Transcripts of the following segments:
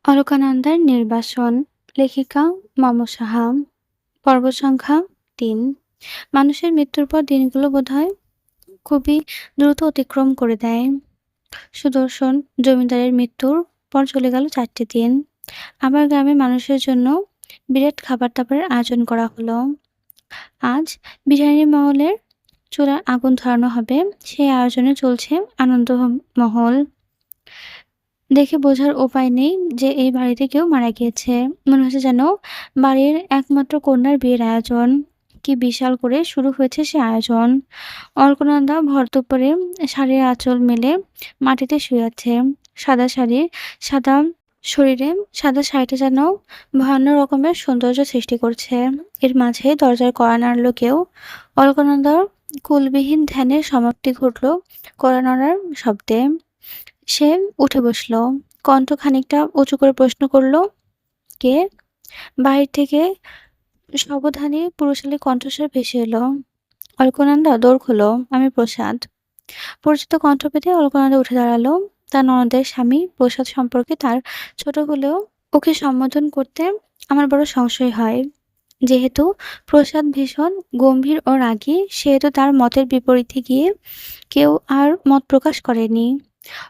অলকানন্দার নির্বাসন। লেখিকা মম সাহা। পর্ব সংখ্যা ৩। মানুষের মৃত্যুর পর দিনগুলো বোধহয় খুবই দ্রুত অতিক্রম করে দেয়। সুদর্শন জমিদারের মৃত্যুর পর চলে গেল ৪টি দিন। আবার গ্রামে মানুষের জন্য বিরাট খাবার-দাবারের আয়োজন করা হলো। আজ বিরিয়ানি মহলের চুলায় আগুন ধরানো হবে, সেই আয়োজনে চলছে আনন্দমহল। দেখে বোঝার উপায় নেই যে এই বাড়িতে কেউ মারা গিয়েছে। মনে হচ্ছে যেন বাড়ির একমাত্র কন্যার বিয়ের আয়োজন। কি বিশাল করে শুরু হয়েছে সে আয়োজন। অলকনন্দা ভর দুপুরে শাড়ির আঁচল মেলে মাটিতে শুয়ে আছে। সাদা শাড়ি, সাদা শরীরে সাদা শাড়িটা যেন ভয়ানক রকমের সৌন্দর্য সৃষ্টি করছে। এর মাঝে দরজার কড়া নাড়ল কেউ। অলকনন্দার কুলবিহীন ধ্যানের সমাপ্তি ঘটল কড়া নাড়ার শব্দে। সে উঠে বসল। কণ্ঠ খানিকটা উঁচু করে প্রশ্ন করল, কে? বাহির থেকে সাবধানী পুরুষালী কণ্ঠস্বর ভেসে এলো। অলকনন্দা দৌড় খোলো, আমি প্রসাদ। পরিচিত কণ্ঠ পেতে অলকনন্দা উঠে দাঁড়ালো। তার ননদের স্বামী প্রসাদ সম্পর্কে তার ছোট হলেও ওকে সম্বোধন করতে আমার বড় সংশয় হয়। যেহেতু প্রসাদ ভীষণ গম্ভীর ও রাগী, সেহেতু তার মতের বিপরীতে গিয়ে কেউ আর মত প্রকাশ করেনি।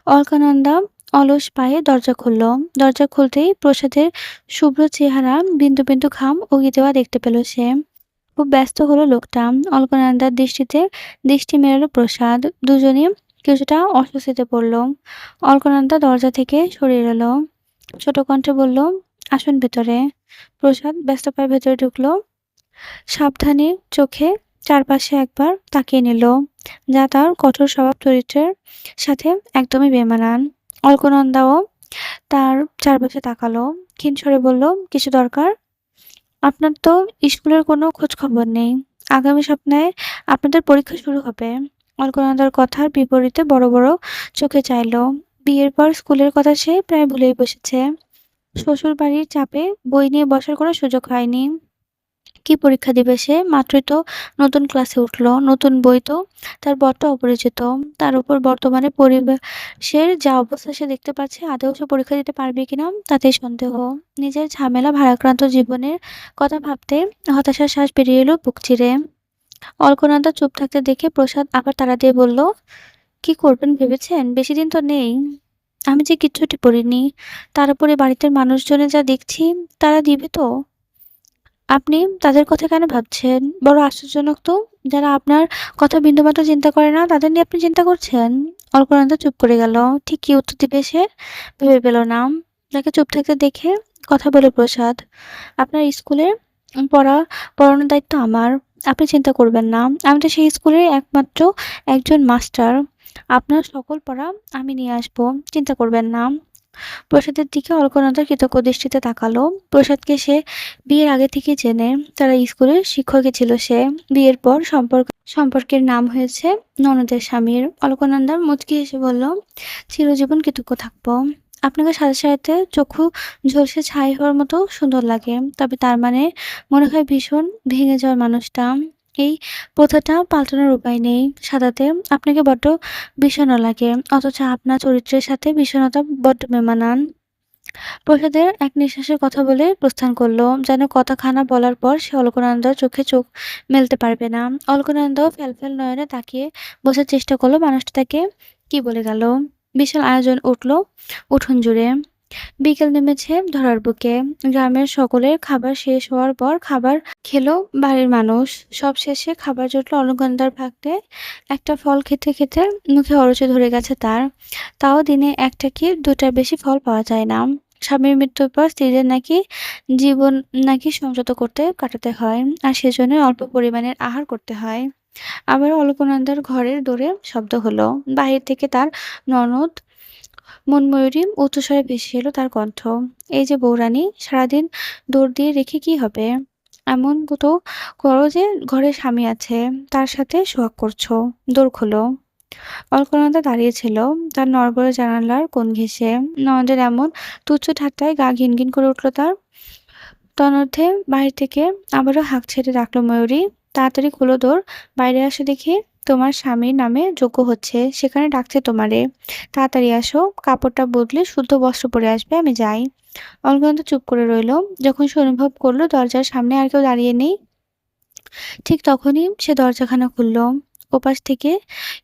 অলকানন্দা অলস পায়ে দরজা খুলল। দরজা খুলতেই প্রসাদের শুভ্র চেহারা, বিন্দু বিন্দু ঘাম উগিয়ে দেওয়া দেখতে পেল সে। খুব ব্যস্ত হলো লোকটা। অলকানন্দার দৃষ্টিতে দৃষ্টি মেলালো প্রসাদ। দুজনই কিছুটা অস্বস্তিতে পড়ল। অলকানন্দা দরজা থেকে সরে এলো। ছোট কণ্ঠে বলল, আসুন ভেতরে। প্রসাদ ব্যস্ত পায়ে ভেতরে ঢুকলো। সাবধানে চোখে চারপাশে একবার তাকিয়ে নিল, যা তার কঠোর স্বভাব চরিত্রের সাথে একদমই বেমানান। অলকনন্দাও তার চারপাশে তাকালো। ক্ষীণ স্বরে বলল, কিছু দরকার? আপনার তো স্কুলের কোনো খোঁজ খবর নেই। আগামী সপ্তাহে আপনাদের পরীক্ষা শুরু হবে। অলকনন্দার কথার বিপরীতে বড় বড় চোখে চাইল। বিয়ের পর স্কুলের কথা সে প্রায় ভুলেই বসেছে। শ্বশুর বাড়ির চাপে বই নিয়ে বসার কোনো সুযোগ হয়নি। কি পরীক্ষা দিবে সে? মাত্রই তো নতুন ক্লাসে উঠল। নতুন বই তো তার বড্ড অপরিচিত। তার উপর বর্তমানে পরিবেশের যা অবস্থা সে দেখতে পাচ্ছে, আদৌ সে পরীক্ষা দিতে পারবে কিনা তাতেই সন্দেহ। নিজের ঝামেলা ভারাক্রান্ত জীবনের কথা ভাবতে হতাশার শ্বাস বেরিয়ে এলো বুক চিরে। অলকনন্দা চুপ থাকতে দেখে প্রসাদ আবার তাড়া দিয়ে বলল, কি করবেন ভেবেছেন? বেশি দিন তো নেই। আমি যে কিচ্ছুটি পড়িনি। তার উপরে বাড়িতে মানুষজনে যা দেখছি, তারা দিবে তো। আপনি তাদের কথা কেন ভাবছেন? বড় আশ্চর্যজনক তো। যারা আপনার কথা বিন্দুমাত্র চিন্তা করে না, তাদের নিয়ে আপনি চিন্তা করছেন। অলকনন্দা চুপ করে গেল। ঠিক কি উত্তর দিবে সে ভেবে পেল না। তাকে চুপ থাকতে দেখে কথা বলে প্রসাদ, আপনার স্কুলের পড়ানোর দায়িত্ব আমার। আপনি চিন্তা করবেন না। আমি তো সেই স্কুলের একমাত্র একজন মাস্টার। আপনার সকল পড়া আমি নিয়ে আসবো, চিন্তা করবেন না। প্রসাদের দিকে অলকনন্দা কৃতজ্ঞ দৃষ্টিতে তাকালো। প্রসাদকে সে বিয়ের আগে থেকে চেনে। তারা স্কুলের শিক্ষকই ছিল সে। বিয়ের পর সম্পর্কের নাম হয়েছে ননদের স্বামীর। অলকনন্দা মুচকি হেসে বলল, চিরজীবন কৃতজ্ঞ থাকবো। আপনাকে সাথে সাথে চক্ষু ঝলসে ছাই হওয়ার মতো সুন্দর লাগে। তবে তার মানে মনে হয় ভীষণ ভেঙে যাওয়ার মানুষটা। এই প্রথাটা পাল্টানোর উপায় নেই। সাদাতে আপনাকে বড্ড বিষণ্ণ লাগে, অথচ আপনার চরিত্রের সাথে বিষণ্ণতা বড্ড বেমানান। প্রসাদের এক নিঃশ্বাসে কথা বলে প্রস্থান করল, যেন কথাখানা বলার পর সে অলকনন্দার চোখে চোখ মেলতে পারবে না। অলকনন্দাও ফ্যালফ্যাল নয়নে তাকিয়ে বোঝার চেষ্টা করলো মানুষটা তাকে কি বলে গেল। বিশাল আয়োজন উঠল উঠোন জুড়ে। বিকেল নেমেছে ধরার বুকে। গ্রামের সকলের খাবার শেষ হওয়ার পর খাবার খেলো বাড়ির মানুষ। সব শেষে খাবার জুটল অলকনন্দার ভাগ্যে। একটা ফল খেতে খেতে মুখে অরুচি ধরে গেছে তার। তাও দিনে একটা কি দুটার বেশি ফল পাওয়া যায় না। স্বামীর মৃত্যুর পর স্ত্রীদের নাকি জীবন নাকি সংযত করতে কাটাতে হয়, আর সেজন্য অল্প পরিমাণের আহার করতে হয়। আবার অলকনন্দার ঘরের দোরে শব্দ হলো। বাহির থেকে তার ননদ মনময়ূরী উচ্চস্বরে ভেসে এলো তার কণ্ঠ, এই যে বউরানী, সারাদিন দৌড় দিয়ে রেখে কি হবে? এমন তো করো যে ঘরে স্বামী আছে, তার সাথে সোহাগ করছো। দোর খোলো। অলকনন্দা দাঁড়িয়েছিল তার নড়বড়ে জানালার কোণ ঘেঁষে। ননদের এমন তুচ্ছ ঠাট্টায় গা ঘিনঘিন করে উঠল তার। তন্মধ্যে বাহির থেকে আবারও হাঁক ছেড়ে ডাকলো ময়ূরী, তাড়াতাড়ি খুলো দোর। বাইরে আসে দেখি তোমার স্বামীর নামে যজ্ঞ হচ্ছে, সেখানে ডাকছে তোমারে। তাড়াতাড়ি আসো, কাপড়টা বদলে শুদ্ধ বস্ত্র পরে আসবে, আমি যাই। অলকানন্দা চুপ করে রইল। যখন সে অনুভব করলো দরজার সামনে আর কেউ দাঁড়িয়ে নেই, ঠিক তখনই সে দরজাখানা খুলল। ওপাশ থেকে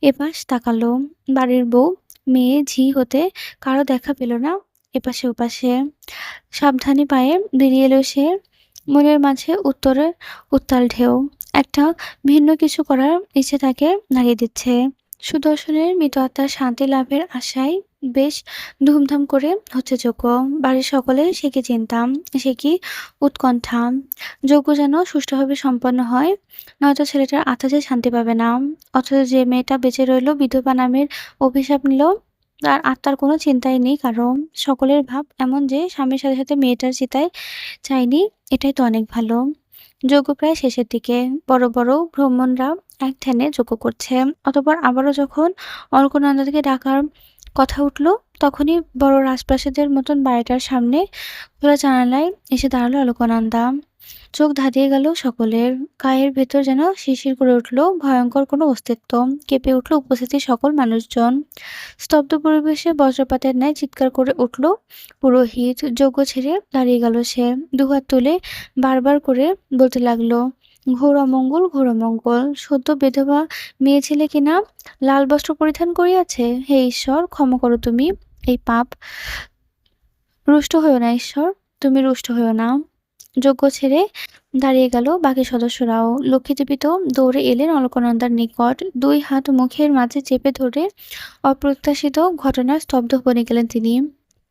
এপাশ তাকালো। বাড়ির বউ, মেয়ে, ঝি হতে কারো দেখা পেল না এপাশে ওপাশে। সাবধানী পায়ে বেরিয়ে এলো সে। মনের মাঝে উত্তরের উত্তাল ঢেউ। একটা ভিন্ন কিছু করার ইচ্ছে তাকে নাড়িয়ে দিচ্ছে। সুদর্শনের মৃত আত্মার শান্তি লাভের আশায় বেশ ধুমধাম করে হচ্ছে যজ্ঞ। বাড়ির সকলে সে কি চিন্তাম, সে কি উৎকণ্ঠা। যজ্ঞ যেন সুষ্ঠুভাবে সম্পন্ন হয়, নয়তো ছেলেটার আত্মা যে শান্তি পাবে না। অথচ যে মেয়েটা বেঁচে রইল বিধবা নামের অভিশাপ নিল, তার আত্মার কোনো চিন্তাই নেই কারণ সকলের ভাব এমন যে স্বামীর সাথে সাথে মেয়েটার চিতায় চাইনি, এটাই তো অনেক ভালো। যজ্ঞ প্রায় শেষের দিকে। বড় বড় ব্রাহ্মণরা এক ধ্যানে যজ্ঞ করছে। অতঃপর আবারও যখন অলকানন্দাকে ডাকার কথা উঠল, তখনই বড় রাজপ্রাসাদের মতন বাড়িটার সামনে খোলা জানালায় এসে দাঁড়ালো অলকানন্দা। চোখ ধাঁধিয়ে গেল সকলের। গায়ের ভেতর যেন শিরশির করে উঠল ভয়ঙ্কর কোনো অস্তিত্ব। কেঁপে উঠল উপস্থিত সকল মানুষজন। স্তব্ধ পরিবেশে বজ্রপাতের ন্যায় চিৎকার করে উঠল পুরোহিত। যজ্ঞ ছেড়ে দাঁড়িয়ে গেল সে। দুহাত তুলে বারবার করে বলতে লাগলো, ঘোর অমঙ্গল, ঘোর অমঙ্গল। সদ্য বিধবা মেয়ে ছেলে কিনা লাল বস্ত্র পরিধান করিয়াছে। হে ঈশ্বর, ক্ষমা করো তুমি এই পাপ। রুষ্ট হইও না ঈশ্বর, তুমি রুষ্ট হইও না। যজ্ঞ ছেড়ে দাঁড়িয়ে গেল বাকি সদস্যরাও। লক্ষ্মীদেবী তো দৌড়ে এলেন অলকানন্দার নিকট। দুই হাত মুখের মাঝে চেপে ধরে অপ্রত্যাশিত ঘটনার স্তব্ধ বনে গেলেন তিনি।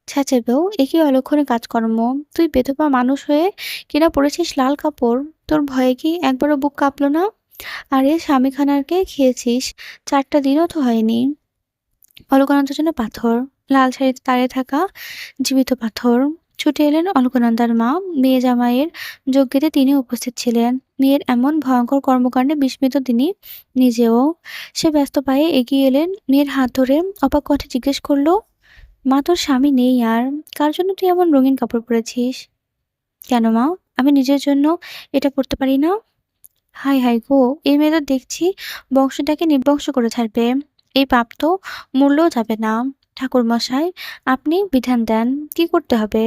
ছ্যাঁচে বউ, এ কি অলক্ষণে কাজকর্ম! তুই বেধবা মানুষ হয়ে কিনা পড়েছিস লাল কাপড়। তোর ভয়ে কি একবারও বুক কাঁপলো না? আরে স্বামীখানারকে খেয়েছিস, 4টা দিনও তো হয়নি। অলকানন্দার জন্য পাথর, লাল শাড়িতে দাঁড়িয়ে থাকা জীবিত পাথর। ছুটে এলেন অলকানন্দার মা। মেয়ে জামাইয়ের যজ্ঞেতে তিনি উপস্থিত ছিলেন। মেয়ের এমন ভয়ঙ্কর কর্মকাণ্ডে বিস্মিত তিনি নিজেও। সে ব্যস্ত পায়ে এগিয়ে এলেন, মেয়ের হাত ধরে অবাক কণ্ঠে জিজ্ঞেস করলো, মা, তোর স্বামী নেই আর? কার জন্য তুই এমন রঙিন কাপড় পরেছিস? কেন মা, আমি নিজের জন্য এটা পরতে পারি না? হায় হায় গো, এই মেয়ে তো দেখছি বংশটাকে নির্বংশ করে ছাড়বে। এই পাপ তো মরলেও যাবে না। ঠাকুরমশাই, আপনি বিধান দেন, কি করতে হবে?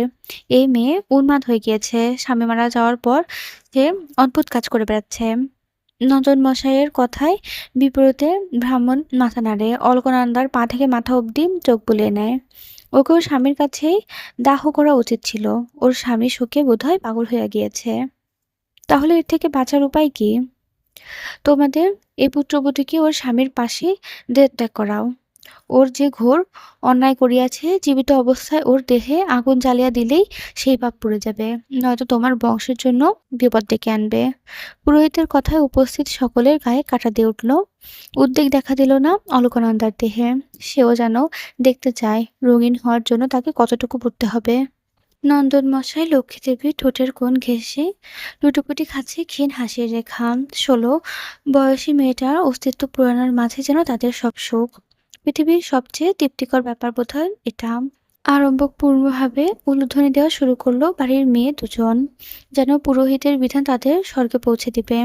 এই মেয়ে উন্মাদ হয়ে গিয়েছে। স্বামী মারা যাওয়ার পর সে অদ্ভুত কাজ করে বেড়াচ্ছে। নন্দন মশাইয়ের কথায় বিপরীতে ব্রাহ্মণ মাথা নাড়ে। অলকানন্দার পা থেকে মাথা অবধি চোখ বুলিয়ে নেয়। ওকে ওর স্বামীর কাছেই দাহ করা উচিত ছিল। ওর স্বামী শোকে বোধহয় পাগল হইয়া গিয়েছে। তাহলে এর থেকে বাঁচার উপায় কি? তোমাদের এই পুত্রবধূকে ওর স্বামীর পাশে দেহত্যাগ করাও। ওর যে ঘোর অন্যায় করিয়াছে, জীবিত অবস্থায় ওর দেহে আগুন জ্বালিয়া দিলেই সেই পাপ পুড়ে যাবে, নয়তো তোমার বংশের জন্য বিপদ ডেকে আনবে। পুরোহিতের কথায় উপস্থিত সকলের গায়ে কাঁটা দিয়ে উঠল। উদ্বেগ দেখা দিল না অলকানন্দার দেহে। সেও যেন দেখতে চায় রঙিন হওয়ার জন্য তাকে কতটুকু পড়তে হবে। নন্দন মশাই লক্ষ্মীদেবীর ঠোঁটের কোণ ঘেঁষে লুটোপুটি খাচ্ছে ক্ষীণ হাসির রেখা। 16 বয়সী মেয়েটার অস্তিত্ব পুরানোর মাঝে যেন তাদের সব সুখ। পৃথিবীর সবচেয়ে তৃপ্তিকর ব্যাপার বোধহয় এটা। আড়ম্বরপূর্ণভাবে উলুধ্বনি দেওয়া শুরু করলো বাড়ির মেয়ে দুজন, যেন পুরোহিতের বিধান তাদের স্বর্গে পৌঁছে দিবে।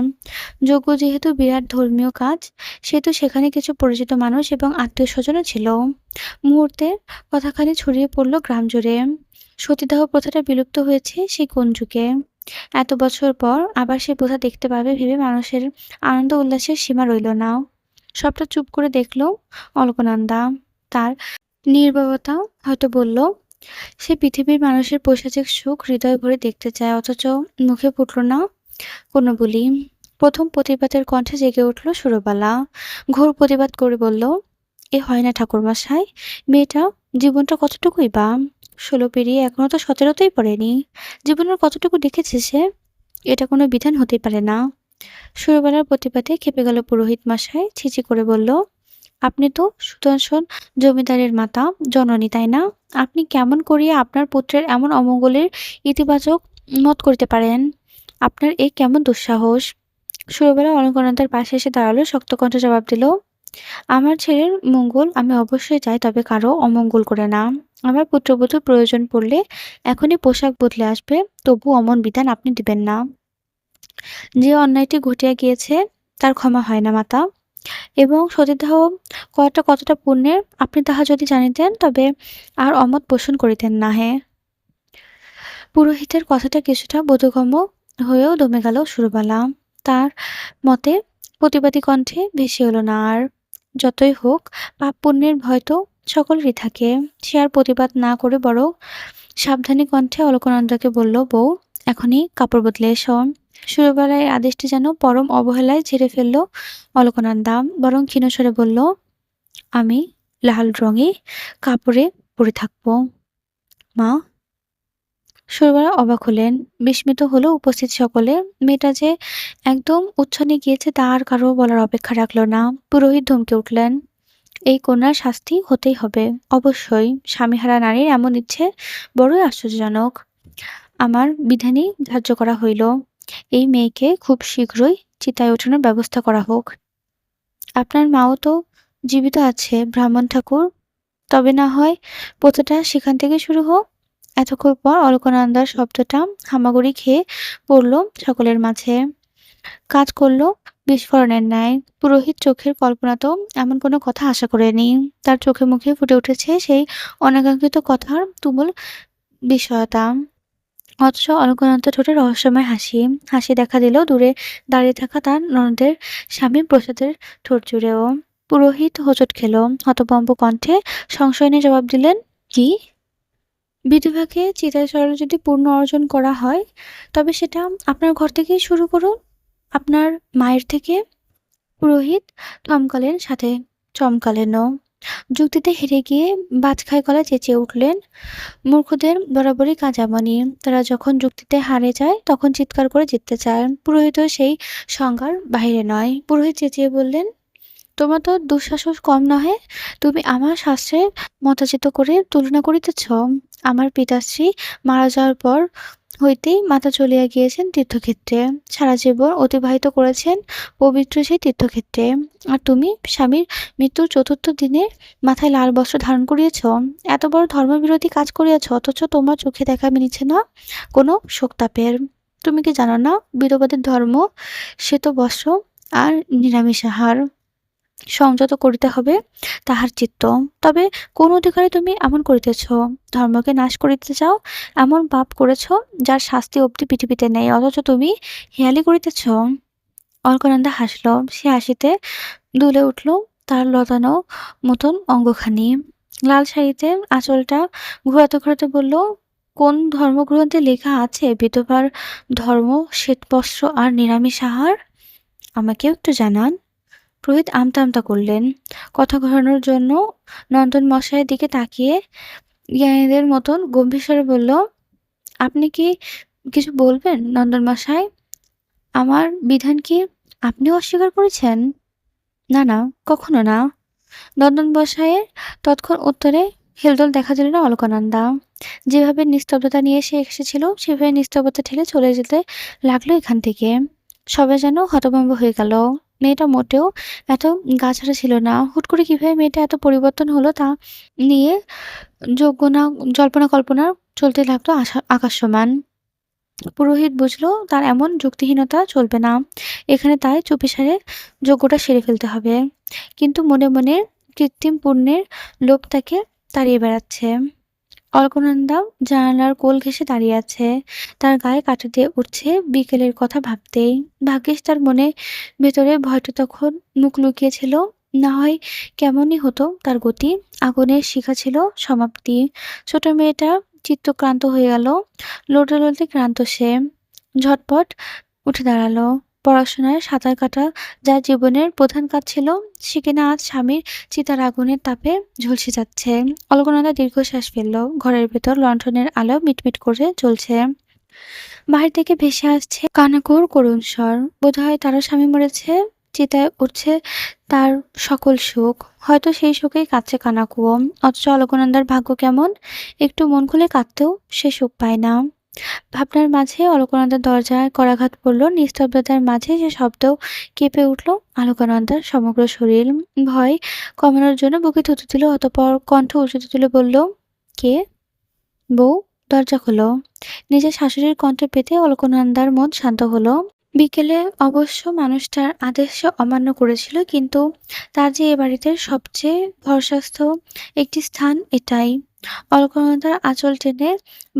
যজ্ঞ যেহেতু বিরাট ধর্মীয় কাজ, সেহেতু সেখানে কিছু পরিচিত মানুষ এবং আত্মীয় স্বজনও ছিল। মুহূর্তে কথাখানি ছড়িয়ে পড়ল গ্রাম জুড়ে। সতীদাহ প্রথাটা বিলুপ্ত হয়েছে সেই কোন যুগে। এত বছর পর আবার সে প্রথা দেখতে পাবে ভেবে মানুষের আনন্দ উল্লাসের সীমা রইল না। সবটা চুপ করে দেখল অলকানন্দা। তার নির্ভরতা হয়তো বলল, সে পৃথিবীর মানুষের পৈশাচিক সুখ হৃদয় ভরে দেখতে চায়, অথচ মুখে ফুটল না কোনো বলি। প্রথম প্রতিবাদের কণ্ঠে জেগে উঠল সুরবালা। ঘোর প্রতিবাদ করে বলল, এ হয় না ঠাকুরমশাই। মেয়েটা জীবনটা কতটুকুই বা 16 পেরিয়ে এখনো তো 17তেই পড়েনি। জীবনের কতটুকু দেখেছে সে? এটা কোনো বিধান হতেই পারে না। সুরবালার প্রতিবাদে খেপে গেল পুরোহিত মশাই। ছিছি করে বলল, আপনি তো সুদর্শন জমিদারের মাতা জননী, তাই না? আপনি কেমন করিয়া আপনার পুত্রের এমন অমঙ্গলের ইতিবাচক মত করিতে পারেন? আপনার এ কেমন দুঃসাহস? সুরবালা অলকানন্দার পাশে এসে দাঁড়ালো, শক্ত কণ্ঠে জবাব দিল, আমার ছেলের মঙ্গল আমি অবশ্যই চাই, তবে কারো অমঙ্গল করে না। আমার পুত্রবধূর প্রয়োজন পড়লে এখনই পোশাক বদলে আসবে, তবু অমন বিধান আপনি দিবেন না। যে অন্যায়টি ঘটিয়া গিয়েছে তার ক্ষমা হয় না মাতা। এবং সতীদাহ করাটা কতটা পুণ্যের আপনি তাহা যদি জানিতেন তবে আর অমত পোষণ করিতেন না হে। পুরোহিতের কথাটা কিছুটা বোধগম্য হয়েও দমে গেল সুরবালা। তার মতে প্রতিবাদী কণ্ঠে ভেসে এলো না আর। যতই হোক পাপ পুণ্যের ভয় তো সকলেরই থাকে। সে আর প্রতিবাদ না করে বড় সাবধানী কণ্ঠে অলকানন্দাকে বলল, বউ এখনই কাপড় বদলে এসো। সুরবালার আদেশটি যেন পরম অবহেলায় ঝেড়ে ফেলল অলকানন্দা, বরং ক্ষীণস্বরে বলল, আমি লাল রঙে কাপড়ে পরে থাকবো। মা। সুরবালা অবাক হলেন, বিস্মিত হলো উপস্থিত সকলে। মেয়েটা যে একদম উচ্ছনে গিয়েছে তা আর কারো বলার অপেক্ষা রাখল না। পুরোহিত ধমকে উঠলেন, এই কন্যার শাস্তি হতেই হবে, অবশ্যই। স্বামীহারা নারীর এমন ইচ্ছে বড়ই আশ্চর্যজনক। আমার বিধানই ধার্য করা হইল, এই মেয়েকে খুব শীঘ্রই চিতায় ওঠানোর ব্যবস্থা করা হোক। আপনার মাও তো জীবিত আছে ব্রাহ্মণ ঠাকুর, তবে না হয় প্রথাটা সেখান থেকে শুরু হোক। এতক্ষণ পর অলকানন্দার শব্দটা হামাগুড়ি খেয়ে পড়ল সকলের মাঝে, কাজ করল বিস্ফোরণের ন্যায়। পুরোহিত চোখের কল্পনাতেও এমন কোনো কথা আশা করেনি। তার চোখে মুখে ফুটে উঠেছে সেই অনাকাঙ্ক্ষিত কথার তুমুল বিষয়তা। অথচ অলকানন্দা ঠোঁটে রহস্যময় হাসি। হাসি দেখা দিল দূরে দাঁড়িয়ে থাকা তার ননদের স্বামী প্রসাদের ঠোঁট জুড়েও। পুরোহিত হোঁচট খেল, হতভম্ব কণ্ঠে সংশয় নিয়ে জবাব দিলেন, কি? বিধবাকে চিতায় চড়ানো যদি পূর্ণ অর্জন করা হয় তবে সেটা আপনার ঘর থেকেই শুরু করুন, আপনার মায়ের থেকে। পুরোহিত থমকালেন, সাথে চমকালেনও। যুক্তিতে হেরে গিয়ে বাজখায় গলায় চেঁচিয়ে উঠলেন, মূর্খদের বরাবরই কাজ এমনই, তারা যখন যুক্তিতে হারে যায় তখন চিৎকার করে জিততে চায়। পুরোহিতও সেই সংজ্ঞার বাহিরে নয়। পুরোহিত চেঁচিয়ে বললেন, তোমার তো দুঃসাহস কম নহে, তুমি আমার শাস্ত্রে মতাচিত করে তুলনা করিতেছ। আমার পিতাশ্রী মারা যাওয়ার পর হইতেই মাতা চলিয়া গিয়েছেন তীর্থক্ষেত্রে, সারা জীবন অতিবাহিত করেছেন পবিত্র সেই তীর্থক্ষেত্রে। আর তুমি স্বামীর মৃত্যুর চতুর্থ দিনে মাথায় লাল বস্ত্র ধারণ করিয়াছ, এত বড় ধর্মবিরোধী কাজ করিয়াছ, অথচ তোমার চোখে দেখা মিলিছে না কোনো শোকতাপের। তুমি কি জানো না বিধবাদের ধর্ম শ্বেত বস্ত্র আর নিরামিষ আহার, সংযত করিতে হবে তাহার চিত্ত। তবে কোন অধিকারে তুমি এমন করিতেছ? ধর্মকে নাশ করিতে চাও, এমন পাপ করেছ যার শাস্তি অবধি পৃথিবীতে নেই, অথচ তুমি হেয়ালি করিতেছ। অলকানন্দা হাসল, সে হাসিতে দুলে উঠল তার লতানো মতন অঙ্গখানি। লাল শাড়িতে আঁচলটা ঘোরাতে ঘোরাতে বলল, কোন ধর্মগ্রন্থে লেখা আছে বিধবার ধর্ম শ্বেতবস্ত্র আর নিরামিষ আহার? আমাকেও একটু জানান। পুরোহিত আমতা আমতা করলেন। কথা ঘোরানোর জন্য নন্দন মশাইয়ের দিকে তাকিয়ে জ্ঞানীদের মতন গম্ভীর স্বরে বলল, আপনি কি কিছু বলবেন নন্দন মশাই? আমার বিধান কি আপনিও অস্বীকার করেছেন? না না, কখনো না। নন্দন মশাইয়ের তৎক্ষণ উত্তরে হেলদোল দেখা দিল না অলকানন্দা। যেভাবে নিস্তব্ধতা নিয়ে সে এসেছিল সেভাবে নিস্তব্ধতা ঠেলে চলে যেতে লাগলো এখান থেকে। সবাই যেন হতভম্ব হয়ে গেল। মেয়েটা মোটেও এত গা-ছাড়া ছিল না। হুট করে কিভাবে মেয়েটা এত পরিবর্তন হলো তা নিয়ে জল্পনা কল্পনা চলতে লাগলো আকাশসমান। পুরোহিত বুঝল তার এমন যুক্তিহীনতা চলবে না। এখানে তাই চুপিসারে যজ্ঞটা সেরে ফেলতে হবে। কিন্তু মনে মনে কৃত্রিম পুণ্যের লোভ তাকে তাড়িয়ে বেড়াচ্ছে। অলকানন্দা জানালার কোল ঘেঁষে দাঁড়িয়ে আছে। তার গায়ে কাঁটা দিয়ে উঠছে বিকেলের কথা ভাবতেই। ভাগ্যিস তার মনে ভেতরে ভয়টা তখন মুখ লুকিয়েছিল, না হয় কেমনই হতো তার গতি। আগুনের শিখা ছিল সমাপ্তি। ছোট মেয়েটা চিত্তক্রান্ত হয়ে গেল। লড়তে লড়তে ক্লান্ত সে ঝটপট উঠে দাঁড়ালো। পড়াশোনায় সাঁতার কাটা যার জীবনের প্রধান কাজ ছিল, সে কিনা আজ স্বামীর চিতার আগুনের তাপে ঝলসে যাচ্ছে। অলকানন্দা দীর্ঘশ্বাস ফেলল। ঘরের ভেতর লণ্ঠনের আলো মিটমিট করে জ্বলছে। বাহির থেকে ভেসে আসছে কানাকুর করুণ স্বর। বোধহয় তারও স্বামী মরেছে। চিতায় উঠছে তার সকল সুখ। হয়তো সেই সুখেই কাঁদছে কানাকুও। অথচ অলকানন্দার ভাগ্য কেমন, একটু মন খুলে কাঁদতেও সে সুখ পায় না। ভাবনার মাঝে অলকানন্দার দরজায় করাঘাত পড়ল। নিস্তব্ধতার মাঝে সে শব্দ কেঁপে উঠল অলকানন্দার সমগ্র শরীর। ভয় কমানোর জন্য বুকে থুতু দিল, অতঃপর কণ্ঠ উঁচুতে তুলে বলল, কে? বউ, দরজা খোলো। নিজের শাশুড়ির কণ্ঠ পেতে অলকানন্দার মন শান্ত হলো। বিকেলে অবশ্য মানুষটার আদেশ অমান্য করেছিল, কিন্তু তার যে এ বাড়িতে সবচেয়ে ভরসাস্থ একটি স্থান এটাই। অলকনন্দার আঁচল টেনে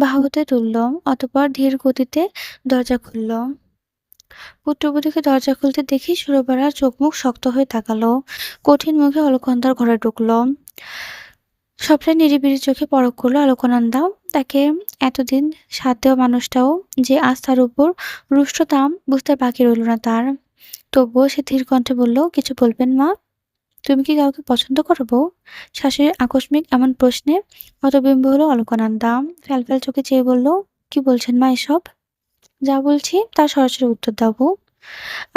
বাহুতে তুলল, অতঃপর ধীর গতিতে দরজা খুলল। পুত্রবধূকে দরজা খুলতে দেখে সুরবালার চোখ মুখ শক্ত হয়ে তাকালো। কঠিন মুখে অলকনন্দার ঘরে ঢুকল। সবটা নিরিবিলি চোখে পরখ করল অলকনন্দা। তাকে এতদিন সাথ দেওয়া মানুষটাও যে আজ তার উপর রুষ্ট তা বুঝতে বাকি রইল না তার। তবুও সে ধীর কণ্ঠে বলল, কিছু বলবেন মা? তুমি কি কাউকে পছন্দ করো বউ? শাশুড়ির আকস্মিক এমন প্রশ্নে হতবিম্ব হলো অলকনন্দা। ফ্যালফ্যাল চোখে চেয়ে বলল, কি বলছেন মা এসব? যা বলছি তার সরাসরি উত্তর দাও বউ।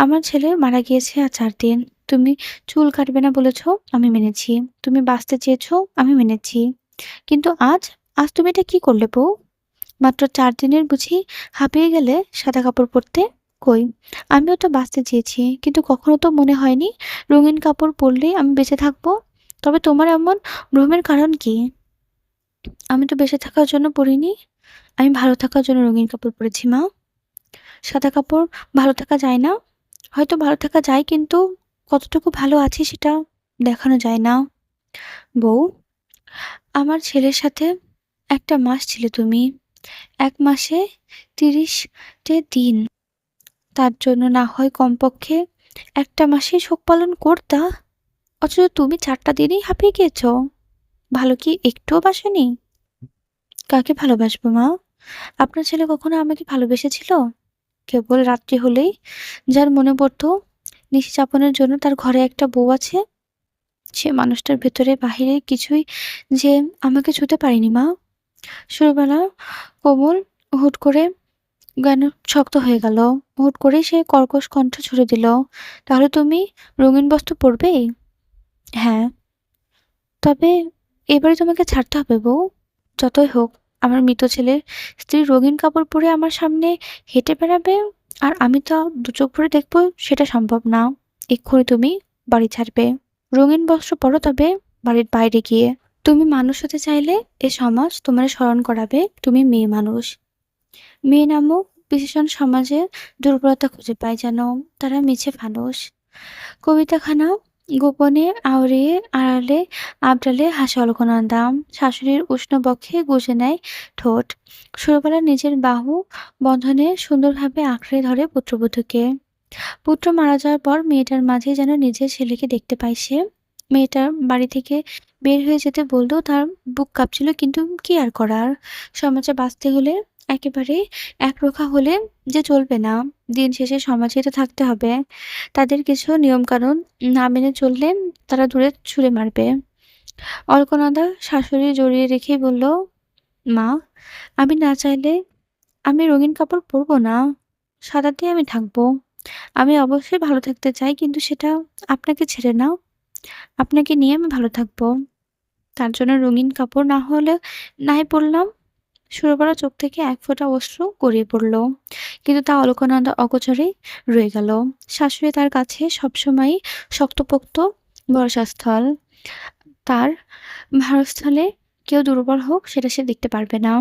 আমার ছেলে মারা গিয়েছে আর ৪ দিন। তুমি চুল কাটবে না বলেছ, আমি মেনেছি। তুমি বাঁচতে চেয়েছ, আমি মেনেছি। কিন্তু আজ তুমি এটা কি করলে বউ? মাত্র ৪ দিনের বুঝি হাঁপিয়ে গেলে সাদা কাপড় পরতে? কই, আমিও তো বাঁচতে চেয়েছি, কিন্তু কখনো তো মনে হয়নি রঙিন কাপড় পরলেই আমি বেঁচে থাকবো। তবে তোমার এমন ভ্রমের কারণ কি? আমি তো বেঁচে থাকার জন্য পরিনি, আমি ভালো থাকার জন্য রঙিন কাপড় পরেছি মা। সাদা কাপড় ভালো থাকা যায় না? হয়তো ভালো থাকা যায়, কিন্তু কতটুকু ভালো আছি সেটা দেখানো যায় না। বউ, আমার ছেলের সাথে ১ টা মাস ছিলে তুমি। ১ মাসে ৩০ টে দিন। তার জন্য না হয় কমপক্ষে ১ টা মাসেই শোক পালন করতা। অথচ তুমি ৪ টা দিনেই হাঁপিয়ে গিয়েছ। ভালো কি একটুও বাসনি? কাকে ভালোবাসবো মা? আপনার ছেলে কখনো আমাকে ভালোবেসেছিল? কেবল রাত্রি হলেই যার মনে পড়ত নিশি চাপনের জন্য তার ঘরে একটা বউ আছে, সে মানুষটার ভেতরে বাহিরে কিছুই যে আমাকে ছুঁতে পারেনি মা। সুরবালা কোমল হুট করে যেন শক্ত হয়ে গেল। হুট করেই সে কর্কশ কণ্ঠ ছুড়ে দিল, তাহলে তুমি রঙিন বস্ত্র পরবে? হ্যাঁ। তবে এবারে তোমাকে ছাড়তে হবে বউ। যতই হোক, আমার মৃত ছেলের স্ত্রী রঙিন কাপড় পরে আমার সামনে হেঁটে বেড়াবে আর আমি তা দু চোখ ভরে দেখবো, সেটা সম্ভব না। এক্ষুনি তুমি বাড়ি ছাড়বে। রঙিন বস্ত্র পরো, তবে বাড়ির বাইরে গিয়ে। তুমি মানুষ হতে চাইলে এ সমাজ তোমারে স্মরণ করাবে তুমি মেয়ে মানুষ। মেয়ে নামক বিশেষণ সমাজে দুর্বলতা খুঁজে পায় যেন, তারা মিছে ফানুষ। কবিতাখানা গোপনে আওড়িয়ে আড়ালে আবডালে হাসে অলকনন্দা। শাশুড়ির উষ্ণ বক্ষে গুজে নেয় ঠোঁট। সুরবালা নিজের বাহু বন্ধনে সুন্দরভাবে আঁকড়ে ধরে পুত্রবধূকে। পুত্র মারা যাওয়ার পর মেয়েটার মাঝে যেন নিজের ছেলেকে দেখতে পায় সে। মেয়েটার বাড়ি থেকে বের হয়ে যেতে বললেও তার বুক কাঁপছিল, কিন্তু কি আর করার? সমাজে বাঁচতে হলে একেবারে একরোখা হলে যে চলবে না। দিন শেষে সমাজেই তো থাকতে হবে। তাদের কিছু নিয়মকানুন না মেনে চললে তারা দূরে ছুঁড়ে মারবে। অলকনন্দা শাশুড়ি জড়িয়ে রেখেই বলল, মা, আমি না চাইলে আমি রঙিন কাপড় পরবো না। সাদাতেই আমি থাকবো। আমি অবশ্যই ভালো থাকতে চাই, কিন্তু সেটা আপনাকে ছেড়ে না। আপনাকে নিয়ে আমি ভালো থাকবো। তার জন্য রঙিন কাপড় না হলে নাই পরলাম। সুরবালা চোখ থেকে এক ফোঁটা অশ্রু গড়িয়ে পড়ল, কিন্তু তা অলকনন্দা অগোচরেই রয়ে গেল। শাশুড়ি তার কাছে সবসময়ই শক্তপোক্ত ভরসাস্থল। তার ভারস্থলে কেউ দুর্বল হোক সেটা সে দেখতে পারবে না।